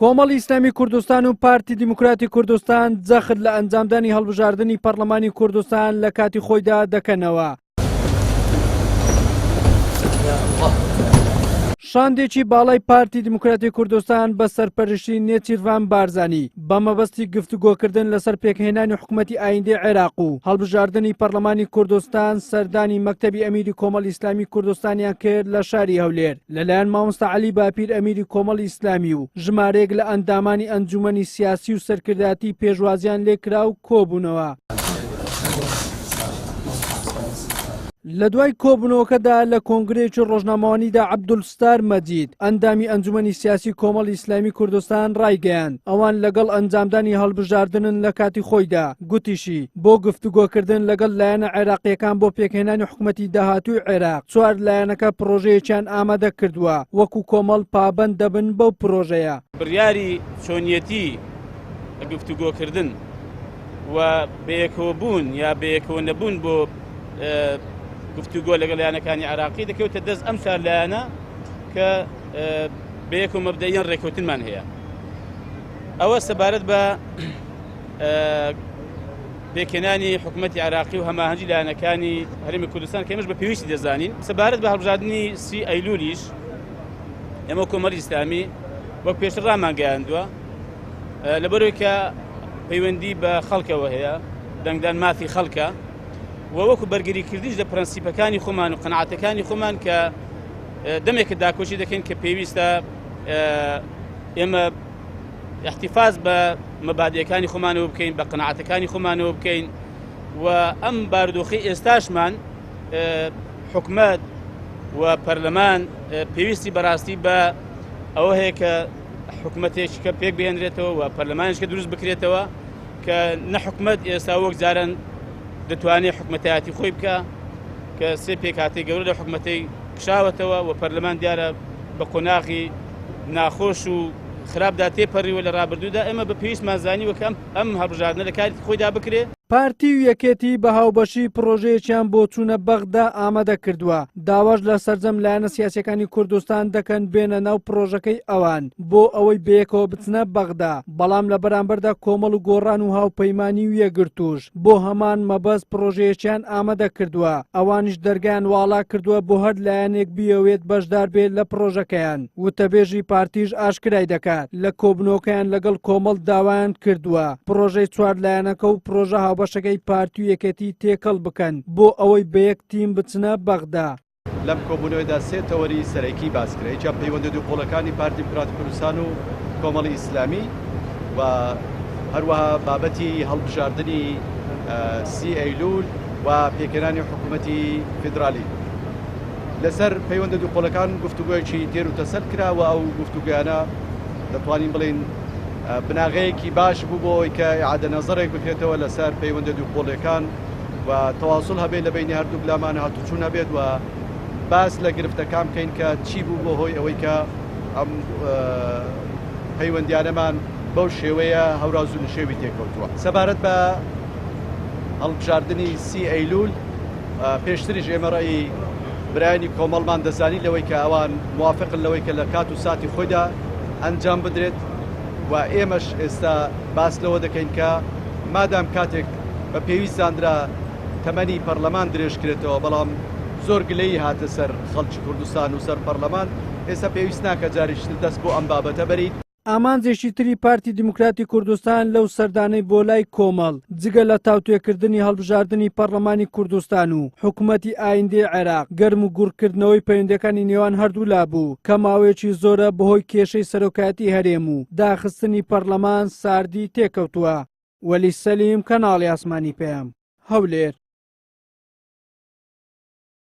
کۆمەڵی ئیسلامی کوردستان و پارتی دیموکراتی کوردستان جەخت لە ئەنجامدانی هەڵبژاردننی پەرلەمانی کوردستان لە کاتی خۆیدا دەکەنەوە. شاندێکی باڵای پارتی دیموکراتی کوردستان بە سەرپەرشتی نێچیروان بارزانی بە مەبەستی گفتوگۆکردن لەسەر پێکهێنانی حکوومەتی ئایندەی عێراق و هەڵبژاردننی پەرلەمانی کوردستان سەردانی مەکتەبی ئەمیری کۆمەڵی ئیسلامی کوردستانیان کرد لە شاری هەولێر لەلایەن مامۆستا عەلی باپیر ئەمیری کۆمەڵی ئیسلامی و ژمارەیەک لە ئەندامانی ئەنجومەنی سیاسی و سەرکردایەتی پێشوازیان لێکرا و کۆبوونەوە. لە دوای کۆبوونەوەکەدا لە کۆنگرەیەکی ڕۆژنامەوانیدا عەبدولستار مەجید ئەندامی ئەنجومەنی سیاسی کۆمەڵی ئیسلامی کوردستان ڕایگەیاند ئەوان لەگەڵ ئەنجامدانی هەڵبژاردنن لە کاتی خۆیدا گوتیشی بۆ گفتوگۆکردن لەگەڵ لایەنە عێراقیەکان بۆ پێکهێنانی حکوومەتی داهاتووی عێراق چوار لایەنەکە پرۆژەیەکیان ئامادە کردووە وەکو کۆمەڵ پابەند دەبن بەو پرۆژەیە. بڕیاری چۆنیەتی گفتوگۆکردن و بەیەکەوەبوون یا بەیەکەوە نەبوون بۆ گفتوگۆ لەگەڵ لایەنەکانی عێراقی دەکەوتە دەست ئەم چوار لایەنە کە بەیەک و مەبدەئیەن ڕێکەوتنمان هەیە. ئەوە سەبارەت بە پێکهێنانی حکوومەتی عێراقی و هەماهەنگی لایەنەکانی هەرێمی کوردستان کە ئێمەش بە پێویستی دەزانین. سەبارەت بە هەڵبژاردننی 30 ئەیلولیش ئێمە کۆمەڵی ئیسلامی وەک پێشتر ڕامانگەیاندووە لەبەرەوەی کە پەیوەندی بە خەڵکەوە هەیە دەنگدان مافی خەڵکە و وەکو بەرگریکردیش لە پرەنسیپەکانی خۆمان و قەناعەتەکانی خۆمان کە دەمێکە داکۆشی دەکەین کە پێویستە ئێمە احتیفاز بە مەبادیەکانی خۆمانەوە بکەین بە قەناعەتەکانی خۆمانەوە بکەین و ئەم بارودۆخی ئێستاشمان حکومەت و پەرلەمان پێویستی بەڕاستی بە ئەوە هەیە کە حکومەتێکە پێک بهێنرێتەوە و پەرلەمانیشکە دروست بکرێتەوە کە نە حکومەت ئێستا وەک جاران دەتوانێت حکومەتایەتی خۆی بکە کە سێ پێکهاتی گەورە لە حکومەتەی کشاوەتەوە و پەرلەمان دیارە بە قۆناغی ناخۆش و خراپدا تێپەڕیوە لە ڕابردوودا ئێمە بە پێویستمان زانیوە کە ئەم هەڵبژاردنە لە کاتی خۆیدا بکرێ. پارتی و یەکێتی بە هاوبەشی پرۆژەیەکیان بۆ چوونە بەغدا ئامادە کردووە داواش لە سەرجەم لایەنە سیاسیەکانی کوردستان دەکەن بێنە ناو پرۆژەکەی ئەوان بۆ ئەوەی بەیەکەوە بچنە بەغدا بەڵام لە بەرامبەردا کۆمەڵ و گۆڕان و هاوپەیمانی و یەکگرتوش بۆ هەمان مەبەست پرۆژەیەکیان ئامادە کردووە ئەوانیش دەرگیان واڵا کردووە بۆ هەر لایەنێک بیەوێت بەشدار بێت لە پرۆژەکەیان وتەبێژی پارتیش ئاشکرای دەکات لە کۆبنەوەکەیان لەگەڵ کۆمەڵ داوایان کردووە پرۆژەی چوار لایەنەکە و پرۆژە بەشەکەی پارتی و یەکێتی تێکەڵ بکەن بۆ ئەوەی بە یەک تیم بچنە بەغدا. لەم کۆبوونەوەیدا سێ تەوەری سەرەکی باسکرا یەکیان پەیوەندی دووپۆڵەکانی پارتی دیموکراتی کوردستان و کۆمەڵی ئیسلامی و هەروەها بابەتی هەڵبژاردننی 30 ئەیلول و پێکهێنانی حکوومەتی فیدرالی لەسەر پەیوەندە دووپۆڵەکان گفتوگویەکی تێر و تەسەل کراوە ئەو گفتوگویانە دەتوانین بڵین بناغەیەکی باش بوو بۆ ئەوەی کە ئیعادە نەزەرێک بکرێتەوە لەسەر پەیوەندە دووپۆڵەکان و تەواصل هەبێت لە بینی هەردوو گلامان هاتوچوون هەبێت و باس لە گرفتەکان بکەین کە چی بوو بۆ هۆی ئەوەی کە ئەم پەیوەندیانەمان بەو شێوەیە هەوراز و نشێوی تێکەوتووە. سەبارەت بە هەڵبژاردننی 30 ئەیلول پێشتریش ئێمە ڕێی برایانی کۆمەڵمان دەزانی لەوەی کە ئەوان موافقن لەوەی کە لە کات و ساتی خۆیدا ئەنجام بدرێت و ئێمەش ئێستا باس لەوە دەکەین کە مادام کاتێک بە پێویستاندرا تەمەنی پەرلەمان درێژکرێتەوە بەڵام زۆر گلەی هاتە سەر خەڵکی کوردستان و سەر پەرلەمان ئێستا پێویست ناکە جاریشتر دەست بۆ ئەم بابەتە بەریت. ئامانجێکی تری پارتی دیموکراتی کوردستان لەو سەردانەی بۆ لای کۆمەڵ جگە لە تاوتوێکردنی هەڵبژاردننی پەرلەمانی کوردستان و حکوومەتی ئایندەی عێراق گەرم و گوڕکردنەوەی پەیوەندەکانی نێوان هەردوو لابوو کە ماوەیەکی زۆرە بەهۆی کێشەی سەرۆکایەتی هەرێم و داخستنی پەرلەمان ساردی تێکەوتووە. وەلی سەلیم کەناڵی ئاسمانی پێم هەولێر.